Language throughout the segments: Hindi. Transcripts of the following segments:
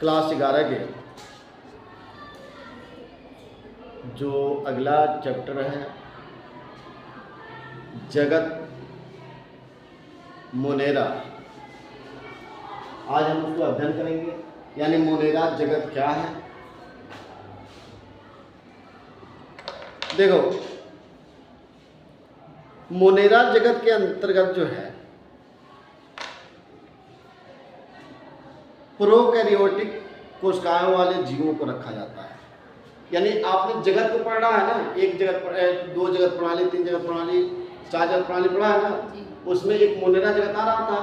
क्लास 11 के जो अगला चैप्टर है जगत मोनेरा, आज हम उसको अध्ययन करेंगे। यानी मोनेरा जगत क्या है। देखो, मोनेरा जगत के अंतर्गत जो है प्रोकैरियोटिक कोशिकाओं वाले जीवों को रखा जाता है। यानी आपने जगत को पढ़ा है ना, एक जगत, दो जगत प्रणाली, तीन जगत प्रणाली, चार जगत प्रणाली पढ़ा है ना, उसमें एक मोनेरा जगत आ रहा था।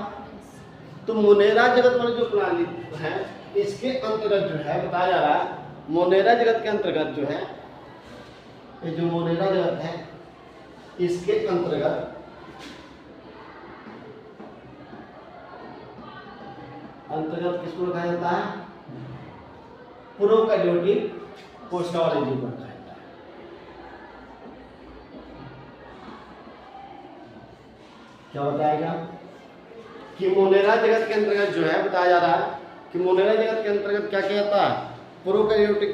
तो मोनेरा जगत वाली जो प्रणाली है इसके अंतर्गत जो है बताया जा रहा है, मोनेरा जगत के अंतर्गत जो है ये जो मोनेरा जगत है इसके अंतर्गत किसको रखा जाता है? प्रोकैरियोटिक कोशिका वाले जीव को रखा जाता है। क्या बताएगा कि मोनेरा जगत के अंतर्गत जो है बताया जा रहा है कि मोनेरा जगत के अंतर्गत क्या कहता है? प्रोकैरियोटिक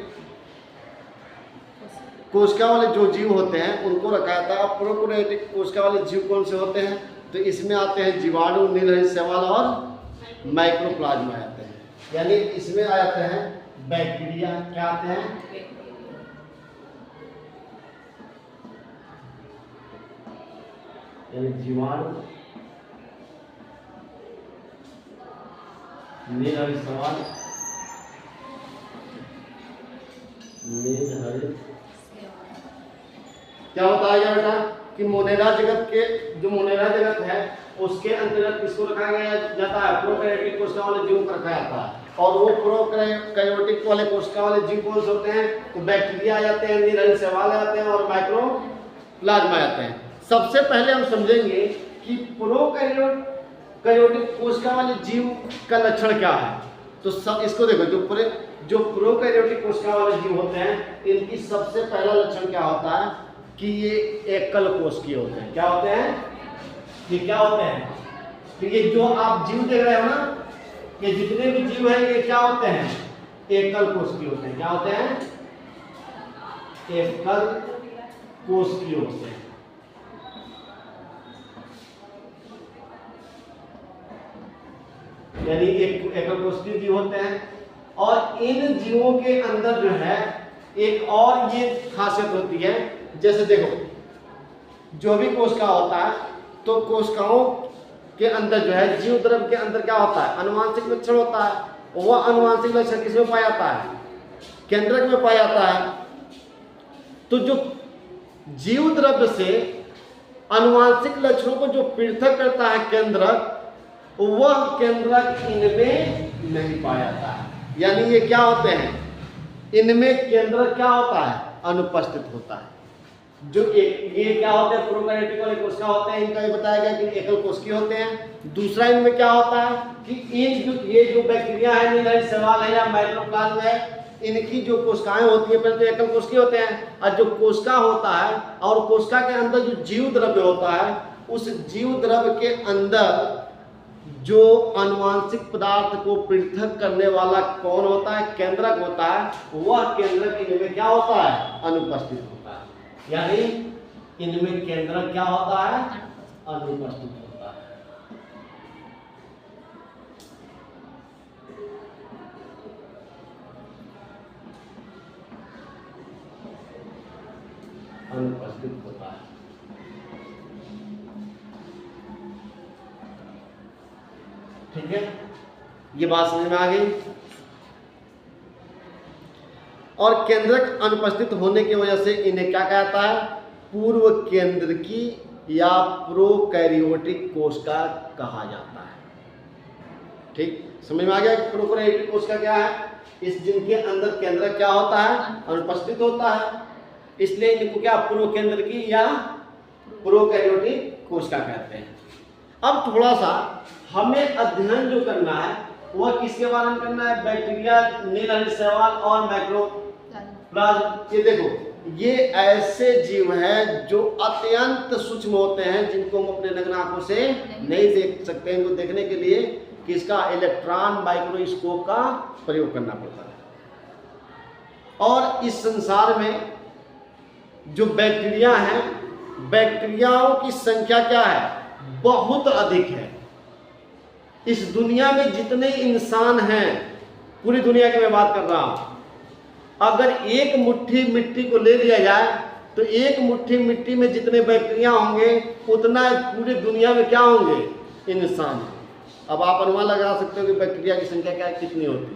कोशिका वाले जो जीव होते हैं उनको रखा जाता है। प्रोकैरियोटिक कोशिका वाले जीव कौन से होते हैं? तो इसमें आते हैं जीवाणु, नीलहरी शैवाल और माइक्रोप्लाज्मा आते हैं। यानी इसमें आ जाते हैं बैक्टीरिया, क्या आते हैं? यानी जीवाणु, नीलहरी शैवाल, क्या बताया बेटा कि मोनेरा जगत के जो मोनेरा जगत है उसके अंतर्गत किसको रखा गया जाता है? प्रोकैरियोटिक कोशिका वाले जीव को रखा जाता है। और वो प्रोकैरियोटिक वाले कोशिका वाले जीव कौन से होते हैं? तो बैक्टीरिया आ जाते हैं, नीलहरी शैवाल आ जाते हैं और माइक्रोप्लाज्मा आ जाते हैं। सबसे पहले हम समझेंगे कि प्रोकैरियोटिक कोशिका वाले जीव का लक्षण क्या है। तो सब इसको देखो, जो प्रोकैरियोटिक कोशिका वाले जीव होते हैं इनकी सबसे पहला लक्षण क्या होता है कि ये एकल कोशिकीय होते हैं। क्या होते हैं? ये क्या होते हैं? तो ये जो आप जीव देख रहे हो ना, ये जितने भी जीव हैं ये क्या होते हैं? एकल कोशिकीय होते हैं। क्या होते हैं? एकल कोशिकीय होते हैं। यानी एकल कोशिकीय जीव होते हैं। और इन जीवों के अंदर जो है एक और ये खासियत होती है, जैसे देखो जो भी कोशिका होता है तो कोशिकाओं के अंदर जो है जीव द्रव्य के अंदर क्या होता है? अनुवांशिक लक्षण होता है। वह अनुवांशिक लक्षण किसमें पाया जाता है? केंद्रक में पाया जाता है। तो जो जीव द्रव्य से अनुवांशिक लक्षणों को जो पृथक करता है केंद्रक, वह केंद्रक इनमें नहीं पाया जाता है। यानी ये क्या होते हैं? इनमें केंद्रक क्या होता है? अनुपस्थित होता है। जो ये क्या होते हैं? प्रोकैरियोटिक वाले कोशिका होते हैं, इनका ये बताया गया कि एकल कोशिकीय होते हैं। दूसरा इनमें क्या होता है कि ये जो बैक्टीरिया है, नीलहरी शैवाल है या माइक्रोप्लाज्मा है, इनकी जो कोशिकाएं होती है पहले तो एकल कोशिकीय होते हैं। और जो कोशिका होता है और कोशिका के अंदर जो जीव द्रव्य होता है, उस जीव द्रव्य के अंदर जो अनुवांशिक पदार्थ को पृथक करने वाला कौन होता है? केंद्रक होता है। वह केंद्रक इनमें क्या होता है? अनुपस्थित होता है। यानी इनमें केंद्रक क्या होता है? अनुपस्थित होता है। अनुपस्थित होता है। ठीक है, ये बात समझ में आ गई। और केंद्रक अनुपस्थित होने की वजह से इन्हें क्या कहता है? पूर्व केंद्रकी या प्रोकैरियोटिक कोशिका कहा जाता है। ठीक, समझ में आ गया कि प्रोकैरियोटिक कोशिका क्या है? इस जिनके अंदर केंद्रक क्या होता है? अनुपस्थित होता है। इसलिए इनको क्या पूर्व केंद्रकी या प्रोकैरियोटिक कोशिका कहते हैं। अब थोड़ा सा हमें अध्ययन जो करना है वह किसके बारे में करना है? बैक्टीरिया, नीलहरी शैवाल और माइक्रोप्लाज्मा। ये देखो, ये ऐसे जीव हैं जो अत्यंत सूक्ष्म होते हैं, जिनको हम अपने नग्न आंखों से नहीं देख सकते। इनको देखने के लिए किसका, इलेक्ट्रॉन माइक्रोस्कोप का प्रयोग करना पड़ता है। और इस संसार में जो बैक्टीरिया हैं, बैक्टीरियाओं की संख्या क्या है, बहुत अधिक है। इस दुनिया में जितने इंसान हैं, पूरी दुनिया की मैं बात कर रहा हूं, अगर एक मुट्ठी मिट्टी को ले लिया जाए तो एक मुट्ठी मिट्टी में जितने बैक्टीरिया होंगे उतना पूरी दुनिया में क्या होंगे, इंसान। अब आप अनुमान लगा सकते हो कि बैक्टीरिया की संख्या क्या कितनी होती है।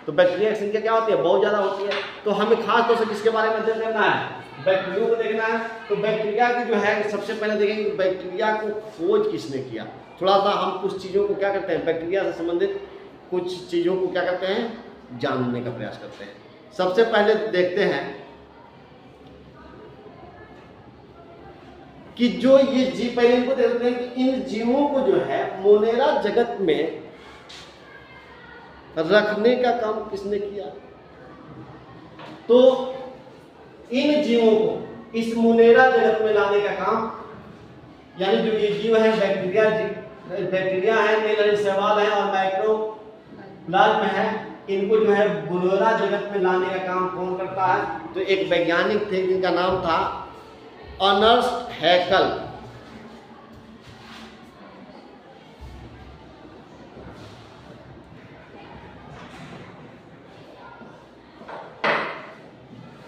तो बैक्टीरिया की संख्या क्या होती है, बहुत ज़्यादा होती है। तो हमें खास तौर से किसके बारे में अध्ययन करना है, बैक्टीरिया को देखना है। तो बैक्टीरिया की जो है सबसे पहले देखेंगे बैक्टीरिया को खोज किसने किया। थोड़ा सा हम कुछ चीज़ों को क्या करते हैं, बैक्टीरिया से संबंधित कुछ चीज़ों को क्या करते हैं, जानने का प्रयास करते हैं। सबसे पहले देखते हैं कि जो ये जीव, पहले इनको देखते हैं कि इन जीवों को जो है मोनेरा जगत में रखने का काम किसने किया। तो इन जीवों को इस मोनेरा जगत में लाने का काम, यानी जो ये जीव है बैक्टीरिया है, नील शैवाल है और माइक्रोप्लाज्म है, इनको जो है मोनेरा जगत में लाने का काम कौन करता है। तो एक वैज्ञानिक थे जिनका नाम था अर्नेस्ट हैकल।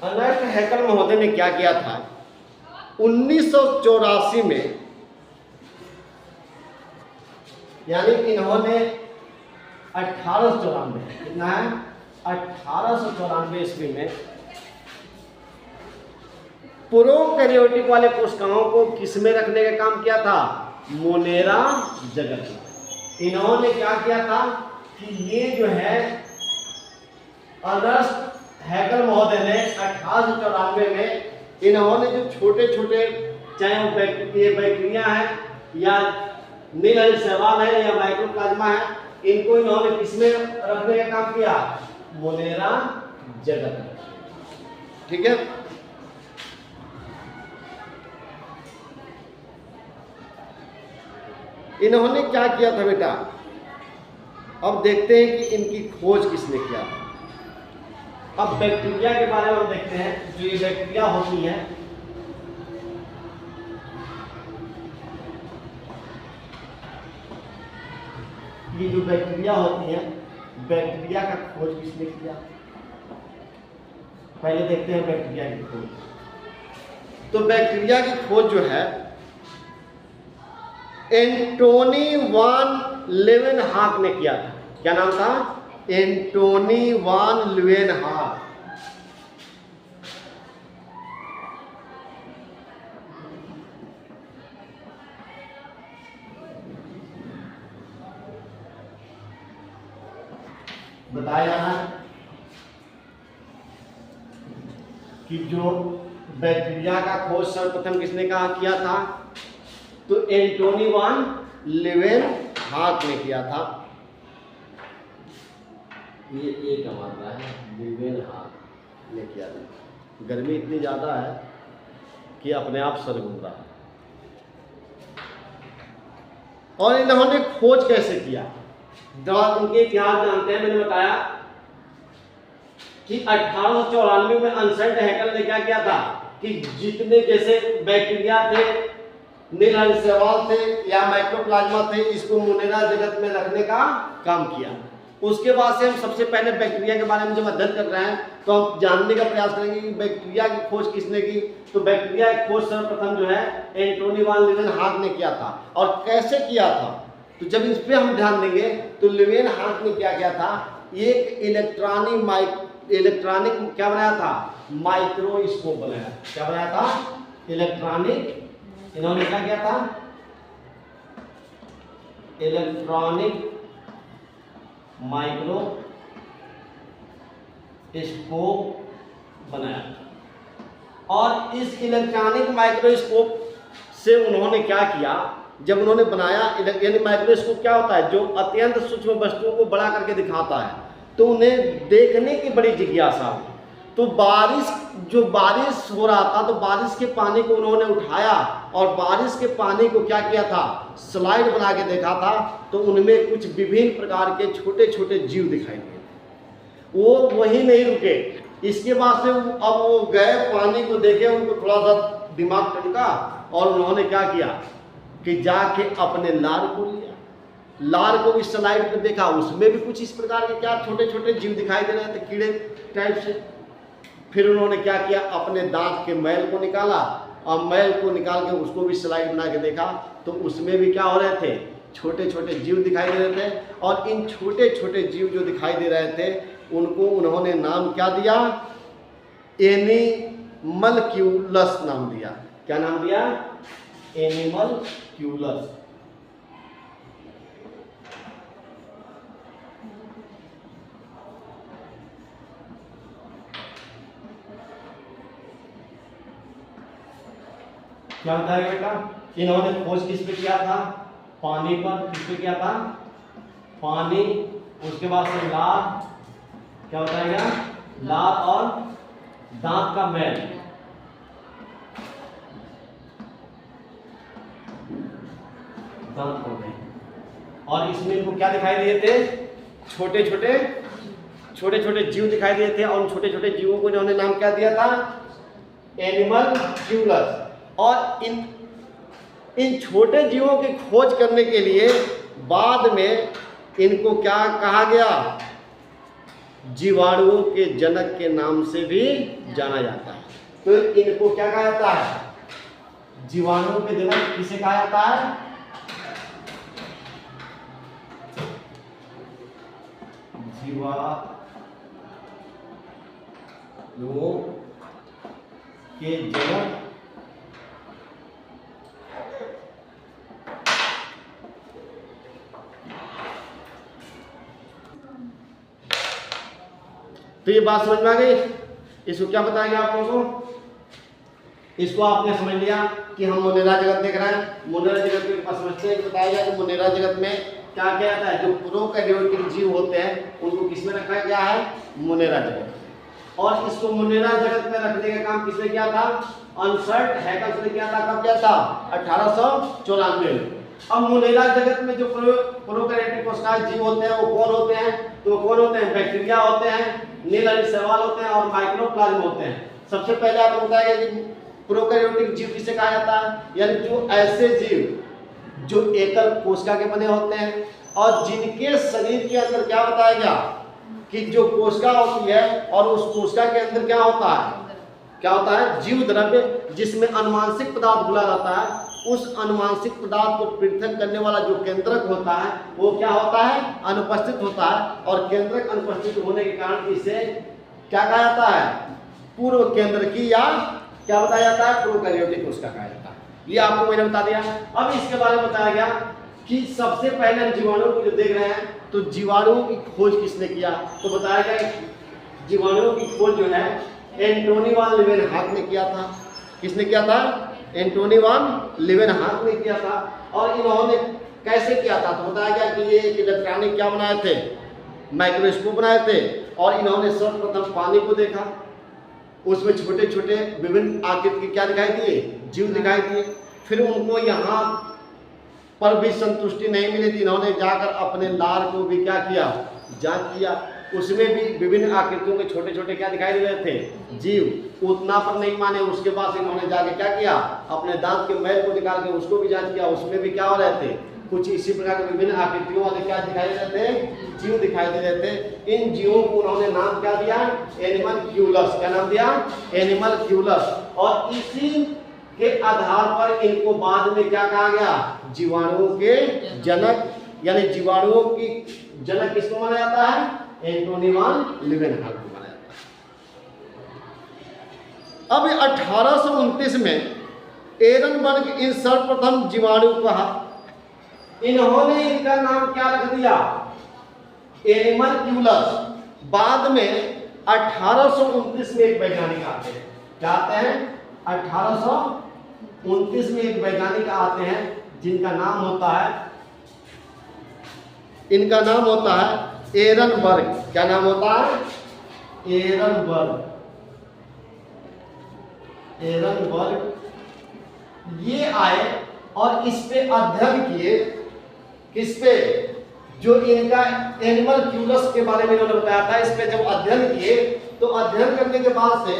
अर्नेस्ट हैकल महोदय ने क्या किया था, 1984 में, यानी इन्होंने 1894, कितना है, 1894 ईस्वी में प्रोकैरियोटिक वाले कोशिकाओं को किसमें रखने का काम किया था, मोनेरा जगत में। इन्होंने क्या किया था कि ये जो है अर्नेस्ट हैकल महोदय ने 1894 में इन्होंने जो छोटे छोटे, चाहे वो बैक्टीरिया है या नील शैवाल है या माइक्रोप्लाज्मा है, इनको इन्होंने किसमें रखने का काम किया, मोनेरा जगत में। ठीक है। इन्होंने क्या किया था बेटा, अब देखते हैं कि इनकी खोज किसने किया था। अब बैक्टीरिया के बारे में हम देखते हैं। जो ये बैक्टीरिया होती है, ये जो बैक्टीरिया होती है, बैक्टीरिया का खोज किसने किया, पहले देखते हैं बैक्टीरिया की खोज। तो बैक्टीरिया की खोज जो है एंटोनी वान लेवेनहॉक ने किया था। क्या नाम था, एंटोनी वान लेवेनहॉक। बताया है कि जो बैक्टीरिया का खोज सर्वप्रथम किसने कहा किया था, तो एंटोनी वान लेवेनहॉक ने किया था। ये एक मात्रा है, लेवेनहॉक ने किया था। गर्मी इतनी ज़्यादा है कि अपने आप सर घूम रहा है। और इन्होंने खोज कैसे किया, उनके इतिहास जानते हैं। मैंने बताया कि 1894 में अर्नेस्ट हैकल ने क्या किया था कि जितने जैसे बैक्टीरिया थे, नील शैवाल थे या माइक्रोप्लाज्मा थे, इसको मोनेरा जगत में रखने का काम किया। उसके बाद से हम सबसे पहले बैक्टीरिया के बारे में जब अध्ययन कर रहे हैं तो हम जानने का प्रयास करेंगे कि बैक्टीरिया की खोज किसने की। तो बैक्टीरिया की खोज सर्वप्रथम जो है एंटोनी वान लेवेनहॉक ने किया था। और कैसे किया था, तो जब इस पर हम ध्यान देंगे तो लेवेनहॉक ने क्या किया था, एक इलेक्ट्रॉनिक क्या बनाया था, माइक्रोस्कोप बनाया। क्या बनाया था, इलेक्ट्रॉनिक। इन्होंने क्या किया था, इलेक्ट्रॉनिक माइक्रोस्कोप बनाया। और इस इलेक्ट्रॉनिक माइक्रोस्कोप से उन्होंने क्या किया, जब उन्होंने बनाया, यानी माइक्रोस्कोप क्या होता है, जो अत्यंत सूक्ष्म वस्तुओं को बड़ा करके दिखाता है, तो उन्हें देखने की बड़ी जिज्ञासा हुई। तो बारिश हो रहा था, तो बारिश के पानी को उन्होंने उठाया और बारिश के पानी को क्या किया था, स्लाइड बना के देखा था, तो उनमें कुछ विभिन्न प्रकार के छोटे छोटे जीव दिखाई दिए। वो वहीं नहीं रुके, इसके बाद से अब वो गए, पानी को देखे, उनको थोड़ा सा दिमाग टनका और उन्होंने क्या किया कि जाके अपने लार को लिया। लार को भी स्लाइड पे देखा, उसमें भी कुछ इस प्रकार के क्या छोटे छोटे जीव दिखाई दे रहे थे, कीड़े टाइप से। फिर उन्होंने क्या किया, अपने दांत के मैल को निकाला और मैल को निकाल के उसको भी स्लाइड बना के देखा, तो उसमें भी क्या हो रहे थे, छोटे छोटे जीव दिखाई दे रहे थे। और इन छोटे छोटे जीव जो दिखाई दे रहे थे उनको उन्होंने नाम क्या दिया, एनिमल्क्यूलस नाम दिया। क्या नाम दिया, एनिमल्क्यूलस। क्या बताया बेटा, इन्होंने खोज किस पे किया था, पानी पर। किस पे किया था, पानी, उसके बाद से लार, क्या बताया गया, लार और दांत का मैल। दांत हो गए, और इसमें इनको क्या दिखाई दिए थे, छोटे छोटे जीव दिखाई दिए थे, और उन छोटे छोटे जीवों को इन्होंने नाम क्या दिया था, एनिमल्क्यूलस। और इन छोटे जीवों की खोज करने के लिए बाद में इनको क्या कहा गया, जीवाणुओं के जनक के नाम से भी जाना जाता है। तो इनको क्या कहा जाता है, जीवाणुओं के जनक किसे कहा जाता है, जीवाणुओं के जनक तो ये बात समझ में आ गई। इसको क्या बताएंगे आप लोगों को, इसको आपने समझ लिया कि हम मुनेरा जगत देख रहे हैं। मुनेरा जगत के पास समझते हैं, बताया गया कि मुनेरा जगत में क्या क्या आता है, जो प्रोकैरियोटिक जीव होते हैं उनको किस में रखा गया है, मुनेरा जगत। और इसको मुनेरा जगत में रखने का काम किसने किया था, अनसर्ट हैकल्स ने किया था। कब किया था, 1894 में। अब मुनेरा जगत में जो प्रोकैरियोटिक कोशिकाएं जीव होते हैं वो कौन होते हैं, तो कौन होते हैं, बैक्टीरिया होते हैं, नील हरित शैवाल होते हैं और माइक्रोप्लाज्म होते हैं। सबसे पहले आपको बताया गया कि प्रोकैरियोटिक जीव किसे कहा जाता है, यानी जो ऐसे जीव जो एकल कोशिका के बने होते हैं और जिनके शरीर के अंदर क्या बताया गया कि जो कोशिका होती है और उस कोशिका के अंदर क्या होता है, क्या होता है, जीव द्रव्य, जिसमें अनुवांशिक पदार्थ घुला रहता है। उस अनुवांशिक पदार्थ को पृथक करने वाला जो केंद्रक होता है वो क्या होता है, अनुपस्थित होता है। और केंद्रक अनुपस्थित होने के कारण इसे क्या कहा जाता है, पूर्व केंद्रकी या क्या बताया जाता है, प्रोकैरियोटिक कोशिका कहा जाता है। ये आपको मैंने बता दिया। अब इसके बारे में बताया गया कि सबसे पहले जीवाणुओं को जो देख रहे हैं, तो जीवाणुओं की खोज किसने किया, तो बताया गया जीवाणुओं की खोज जो है एंटोनी वान लीवेनहॉक ने किया था। किसने किया था, एंटोनी वान लीवेनहॉक ने किया था। और इन्होंने कैसे किया था, तो बताया गया कि ये एक इलेक्ट्रॉनिक क्या बनाए थे, माइक्रोस्कोप बनाए थे। और इन्होंने सर्वप्रथम पानी को देखा, उसमें छोटे छोटे विभिन्न आकृति के क्या दिखाई दिए, जीव दिखाई दिए। फिर उनको यहाँ पर भी संतुष्टि नहीं मिली थी, इन्होंने जाकर अपने लार को भी क्या किया, जांच किया। उसमें भी विभिन्न आकृतियों के छोटे छोटे क्या दिखाई दे रहे थे, जीव। उतना पर नहीं माने, उसके बाद इन्होंने जाके क्या किया, अपने दांत के मैल को निकाल के उसको भी जांच किया। उसमें भी क्या हो रहे थे, कुछ इसी प्रकार के विभिन्न आकृतियों वाले क्या दिखाई दे रहे थे, जीव दिखाई दे रहे थे। इन जीवों को उन्होंने नाम क्या दिया, एनिमल्क्यूलस। क्या नाम दिया, एनिमल्क्यूलस। और इसी के आधार पर इनको बाद में क्या कहा गया, जीवाणुओं के जनक, यानी जीवाणुओं की जनक किसको माना जाता है, एंटोनी वान लीवेनहॉक को माना जाता है। अब 1829 में एरनबर्ग इन सर्वप्रथम जीवाणु कहा, इन्होंने इनका नाम क्या रख दिया, एनिमल्क्यूलस। बाद में 1829 में एक वैज्ञानिक आते हैं, क्या आते हैं, 1829 में एक वैज्ञानिक आते हैं जिनका नाम होता है, इनका नाम होता है एरनबर्ग। क्या नाम होता है, एरनबर्ग। एरनबर्ग ये आए और इस पे अध्ययन किए, किस पे, जो इनका एनिमल क्यूलस के बारे में इन्होंने बताया था, इस पे जब अध्ययन किए तो अध्ययन करने के बाद से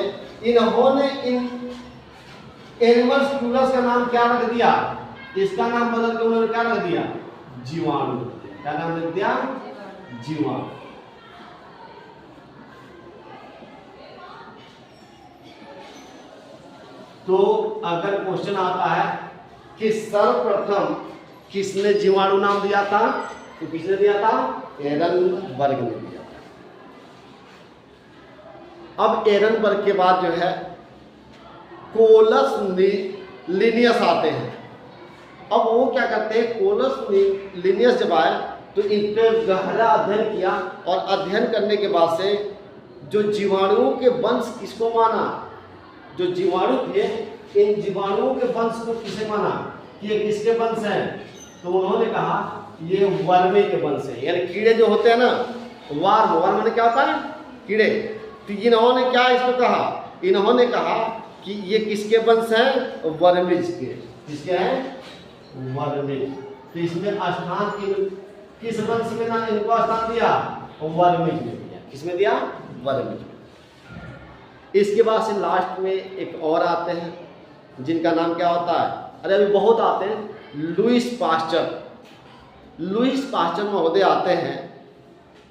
इन्होंने इन एनिमल्स क्यूलस का नाम क्या रख दिया, इसका नाम बदल के उन्होंने क्या रख दिया, जीवाणु। क्या नाम रख दिया, जीवाणु। तो अगर क्वेश्चन आता है कि सर्वप्रथम किसने जीवाणु नाम दिया था, तो किसने दिया था, एरनबर्ग ने दिया था। अब एरनबर्ग के बाद जो है कोलस लिनियस आते हैं। अब वो क्या करते हैं, कोलस लिनियस जब आए तो इन पे गहरा अध्ययन किया और अध्ययन करने के बाद से जो जीवाणुओं के वंश किसको माना, जो जीवाणु थे इन जीवाणुओं के वंश को किसे माना कि ये किसके वंश हैं, तो उन्होंने कहा ये वर्मी के वंश है। यानी कीड़े जो होते हैं ना, वार्म, वार्म माने क्या होता है, कीड़े। तो इन्होंने क्या इसको कहा, इन्होंने कहा कि ये किसके वंश हैं, वर्मीज के। किसके हैं, वर्मीज। तो इसमें स्थान किस वंश में ना इनको स्थान दिया, वर्मीज में दिया। किसमें दिया, वर्मीज में। इसके बाद से लास्ट में एक और आते हैं जिनका नाम क्या होता है, अरे अभी बहुत आते हैं, लुईस पास्चर। लुईस पास्चर महोदय आते हैं।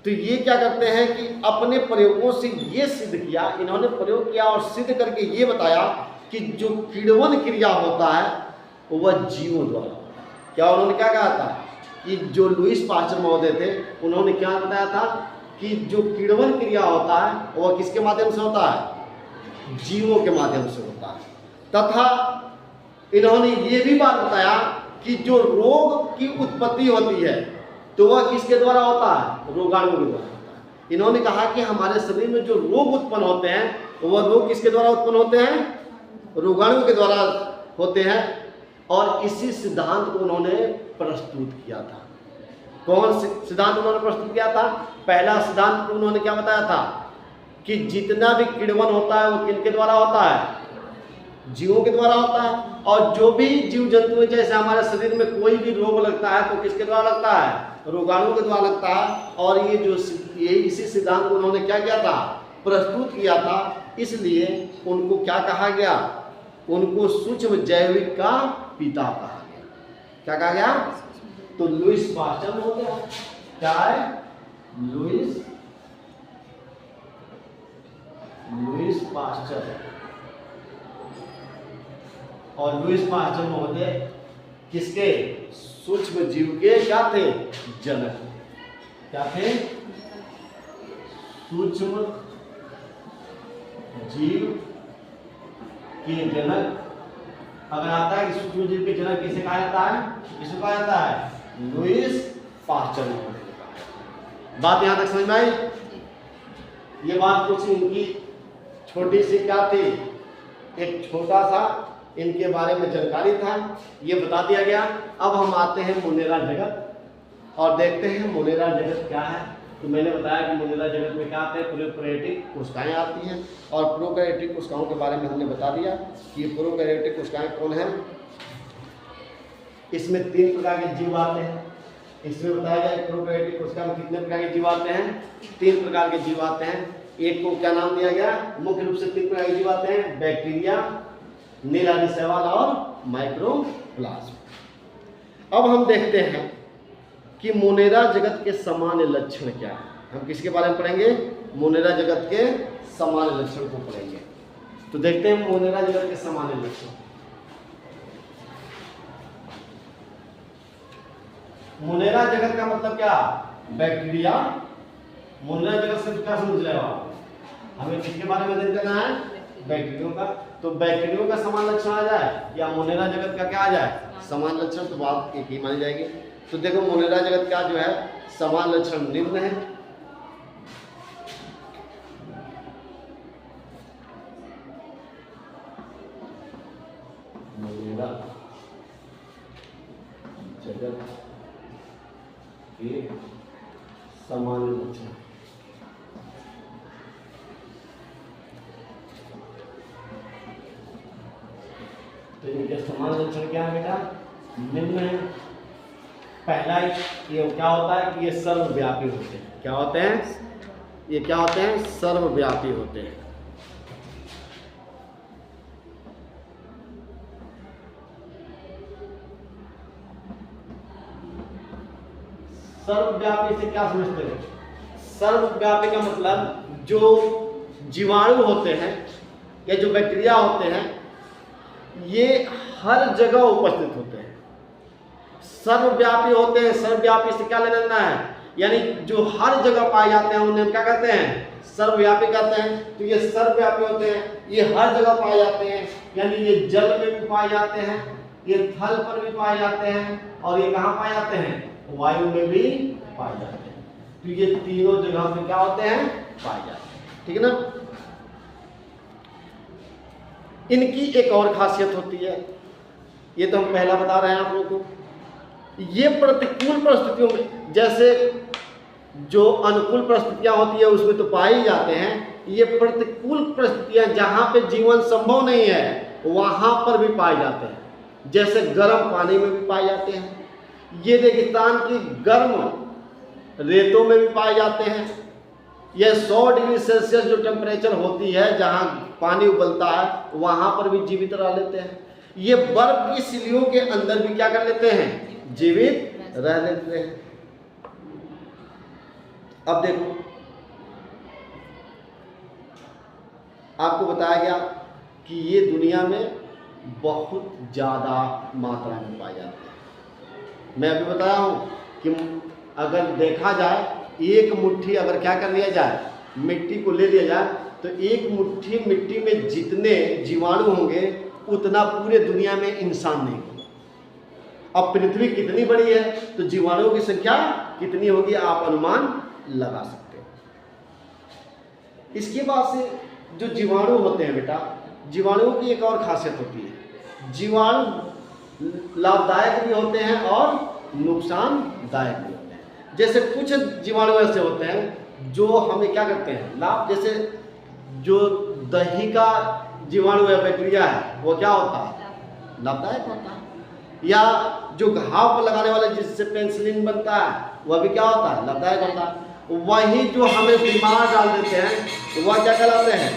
तो ये क्या करते हैं कि अपने प्रयोगों से ये सिद्ध किया, इन्होंने प्रयोग किया और सिद्ध करके ये बताया कि जो किण्वन क्रिया होता है वह जीवों द्वारा होता है। क्या उन्होंने क्या कहा था कि जो लुईस पास्चर महोदय थे उन्होंने क्या बताया था कि जो किण्वन क्रिया होता है वह किसके माध्यम से होता है, जीवों के माध्यम से होता है। तथा इन्होंने ये भी बात बताया कि जो रोग की उत्पत्ति होती है तो वह किसके द्वारा होता है, रोगाणु के द्वारा होता है। इन्होंने कहा कि हमारे शरीर में जो रोग उत्पन्न होते हैं वह रोग किसके द्वारा उत्पन्न होते हैं, रोगाणु के द्वारा होते हैं। और इसी सिद्धांत को उन्होंने प्रस्तुत किया था। कौन सिद्धांत उन्होंने प्रस्तुत किया था, पहला सिद्धांत को उन्होंने क्या बताया था कि जितना भी किण्वन होता है वो किनके द्वारा होता है, जीवों के द्वारा होता है। और जो भी जीव जंतु है, जैसे हमारे शरीर में कोई भी रोग लगता है तो किसके द्वारा लगता है, रोगाणु के द्वारा लगता है। और ये इसी सिद्धांत को उन्होंने क्या किया था, प्रस्तुत किया था। इसलिए उनको क्या कहा गया, उनको सूक्ष्म जैविक का पिता कहा गया। क्या कहा गया, तो लुईस पास्चर हो गया। क्या है, लुईस पास्चर। और लुईस पास्चर महोदय किसके, सूक्ष्म जीव के क्या थे, जनक। क्या थे, सूक्ष्म जीव के जनक। अगर आता है कि सूक्ष्म जीव के जनक किसे कहा जाता है, किसे कहा जाता है, लुईस पास्चर महोदय। बात यहां तक समझ में आई। ये बात कुछ इनकी छोटी सी क्या थी, एक छोटा सा इनके बारे में जानकारी था, ये बता दिया गया। अब हम आते हैं मोनेरा जगत और देखते हैं मोनेरा जगत क्या है। तो मैंने बताया कि मोनेरा जगत में क्या आते हैं, प्रोकैरियोटिक कोशिकाएं आती हैं। और प्रोकैरियोटिक कोशिकाओं के बारे में हमने बता दिया कि प्रोकैरियोटिक कोशिकाएं कौन हैं। इसमें 3 प्रकार के जीव आते हैं। इसमें बताया जाए प्रोकैरियोटिक कोशिका में कितने प्रकार के जीव आते हैं, 3 प्रकार के जीव आते हैं। एक को क्या नाम दिया गया, मुख्य रूप से 3 प्रकार के जीव आते हैं, बैक्टीरिया, नीलानी शैवाल और माइक्रोप्लाज्म। अब हम देखते हैं कि मोनेरा जगत के सामान्य लक्षण क्या है। हम किसके बारे में पढ़ेंगे, मोनेरा जगत के सामान्य लक्षण को पढ़ेंगे। तो देखते हैं मोनेरा जगत के सामान्य लक्षण। मोनेरा जगत का मतलब क्या, बैक्टीरिया। मोनेरा जगत से क्या समझ रहे हो आप, हमें किसके बारे में अध्ययन करना है, बैक्टीरिया का। तो बैक्टीरिया का समान लक्षण आ जाए या मोनेरा जगत का क्या आ जाए, समान लक्षण, तो बात एक ही मानी जाएगी। तो देखो मोनेरा जगत का जो है समान लक्षण निम्न है। मोनेरा जगत के समान लक्षण। तो इनके समान लक्षण क्या है बेटा, निम्न है। पहला ये क्या होता है कि ये सर्वव्यापी होते हैं। क्या होते हैं? ये क्या होते हैं? सर्वव्यापी होते हैं। सर्वव्यापी से क्या समझते हैं? सर्वव्यापी का मतलब जो जीवाणु होते हैं या जो बैक्टीरिया होते हैं ये हर जगह उपस्थित होते हैं, सर्वव्यापी होते हैं। सर्वव्यापी से क्या लेना है? यानी जो हर जगह पाए जाते हैं उन्हें क्या कहते हैं? सर्वव्यापी कहते हैं। तो ये सर्वव्यापी होते हैं, ये हर जगह पाए जाते हैं, यानी ये जल में भी पाए जाते हैं, ये थल पर भी पाए जाते हैं, और ये कहाँ पाए जाते हैं? वायु में भी पाए जाते हैं। तो ये तीनों जगह पे क्या होते हैं? पाए जाते हैं। ठीक है ना? इनकी एक और खासियत होती है, ये तो हम पहला बता रहे हैं आप लोगों को। ये प्रतिकूल परिस्थितियों में, जैसे जो अनुकूल परिस्थितियां होती है उसमें तो पाए ही जाते हैं, ये प्रतिकूल परिस्थितियां जहां पे जीवन संभव नहीं है वहां पर भी पाए जाते हैं। जैसे गर्म पानी में भी पाए जाते हैं, ये रेगिस्तान की गर्म रेतों में भी पाए जाते हैं। यह 100 डिग्री सेल्सियस जो टेम्परेचर होती है जहां पानी उबलता है वहां पर भी जीवित रह लेते हैं। ये बर्फ की सिलियों के अंदर भी क्या कर लेते हैं? जीवित रह लेते हैं। अब देखो, आपको बताया गया कि ये दुनिया में बहुत ज़्यादा मात्रा में पाए जाते हैं। मैं अभी बताया हूँ कि अगर देखा जाए, एक मुट्ठी अगर क्या कर लिया जाए, मिट्टी को ले लिया जाए, तो एक मुट्ठी मिट्टी में जितने जीवाणु होंगे उतना पूरे दुनिया में इंसान नहीं होगा। अब पृथ्वी कितनी बड़ी है तो जीवाणुओं की संख्या कितनी होगी आप अनुमान लगा सकते हैं। इसके बाद से जो जीवाणु होते हैं बेटा, जीवाणुओं की एक और खासियत होती है, जीवाणु लाभदायक भी होते हैं और नुकसानदायक भी होते हैं। जैसे कुछ जीवाणु ऐसे होते हैं जो हमें क्या करते हैं? लाभ। जैसे जो दही का जीवाणु है, बैक्टीरिया है, वो क्या होता है? लाभदायक होता है। या जो घाव पर लगाने वाले जिससे पेनिसिलिन बनता है वह भी क्या होता है? लाभदायक होता है। वही जो हमें बीमार डाल देते हैं वह क्या कहलाते हैं?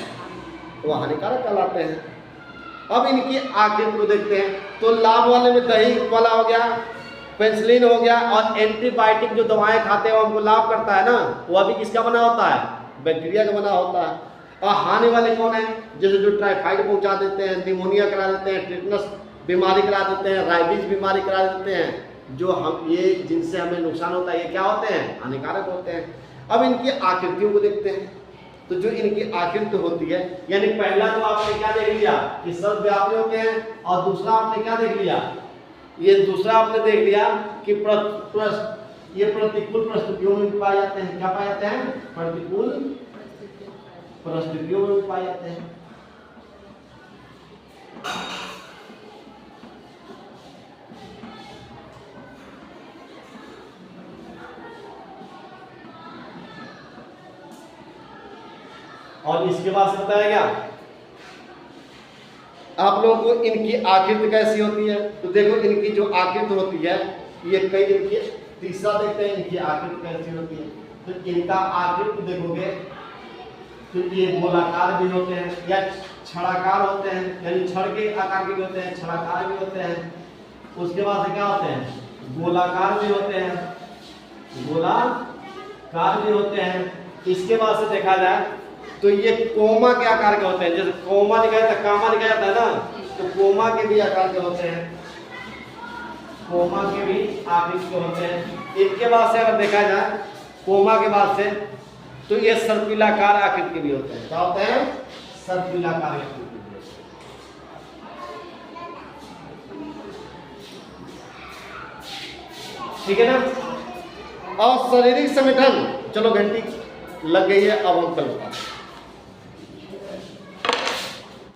वह हानिकारक कहलाते हैं। अब इनकी आकृति को देखते हैं, तो लाभ वाले में दही वाला हो गया, पेनिसिलिन हो गया, और एंटीबायोटिक जो दवाएं खाते हैं वो हमको लाभ करता है ना, वह भी किसका बना होता है? बैक्टीरिया का बना होता है। और हानि वाले कौन है? जैसे जो टाइफाइड पहुंचा देते हैं, निमोनिया करा देते हैं, टिटनस बीमारी करा देते हैं, राइबिज बीमारी करा देते हैं, जो हम ये जिनसे हमें नुकसान होता है, ये क्या होते हैं? हानिकारक होते हैं। अब इनकी आकृतियों को देखते हैं, तो जो इनकी आकृति होती है, यानी पहला तो आपने क्या देख लिया कि सर्वव्यापी होते हैं, और दूसरा आपने क्या देख लिया? ये दूसरा आपने देख लिया कि ये प्रतिकूल परिस्थितियों में भी पाए जाते हैं। क्या पाए जाते हैं? प्रतिकूल परिस्थितियों में भी पाए जाते हैं। और इसके बाद से बताया गया आप लोगों को इनकी आकृति कैसी होती है। तो देखो इनकी जो आकृति होती है, ये कई इनकी, तीसरा देखते हैं इनकी आकृति कैसी होती है। तो इनका आकृति देखोगे तो ये गोलाकार भी होते हैं या छड़ाकार होते हैं, यानी छड़ के आकार के भी होते हैं, छड़ाकार भी होते हैं। उसके बाद से क्या होते हैं? गोलाकार भी होते हैं, गोलाकार भी होते हैं। इसके बाद से देखा जाए तो ये कोमा के आकार के होते हैं। जैसे कोमा लिखा जाता है, कामा लिखा जाता है ना, तो कोमा के भी आकार के होते हैं, कोमा के भी आकृति के होते हैं। इनके बाद से अगर देखा जाए कोमा के बाद से, तो ये सर्पिलाकार आकृति के भी होते हैं। क्या होते हैं? सर्पिलाकार आकृति के भी। ठीक है ना? और शारीरिक संगठन, चलो घंटी लग गई है, अब हम कल बताते हैं।